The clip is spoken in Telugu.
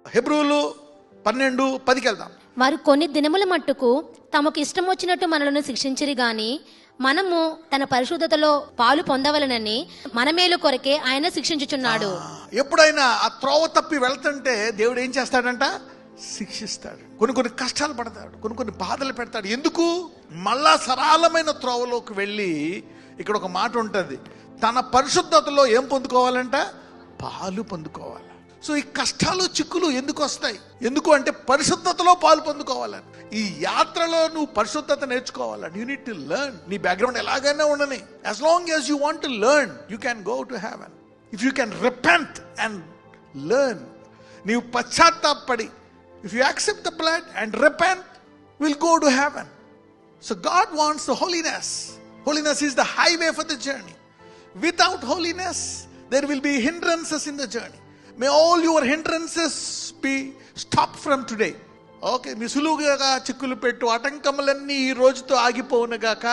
హెబ్రీయులు 12:10కి వెళ్దాం. వారు కొన్ని దినముల మట్టుకు తమకు ఇష్టం వచ్చినట్టు మనలను శిక్షించిరి గాని మనము తన పరిశుద్ధతలో పాలు పొందవలనని మన మేలు కొరకే ఆయన శిక్షించుచున్నాడు. ఎప్పుడైనా ఆ త్రోవ తప్పి వెళ్తుంటే దేవుడు ఏం చేస్తాడంట? శిక్షిస్తాడు. కొన్ని కష్టాలు పడతాడు, కొన్ని బాధలు పెడతాడు. ఎందుకు? మళ్ళా సరళమైన త్రోవలోకి వెళ్ళి, ఇక్కడ ఒక మాట ఉంటుంది, తన పరిశుద్ధతలో ఏం పొందుకోవాలంట? పాలు పొందుకోవాలి. సో ఈ కష్టాలు చిక్కులు ఎందుకు వస్తాయి? ఎందుకు అంటే పరిశుద్ధతలో పాలు పొందుకోవాలని. ఈ యాత్రలో నువ్వు పరిశుద్ధత నేర్చుకోవాలని. You need to learn. నీ బ్యాక్గ్రౌండ్ ఎలాగైనా ఉండని, as long as you want to learn, you can go to heaven. If you can repent and learn, నీవు పశ్చాత్తాపడి, if you accept the blood and repent, will go to heaven. So God wants the holiness. Holiness is the highway for the journey. Without holiness, there will be hindrances in the journey. May all your hindrances be stopped from today. Okay, మీ సులువుగా చిక్కులు పెట్టు ఆటంకములన్నీ ఈ రోజుతో ఆగిపోవునుగాక.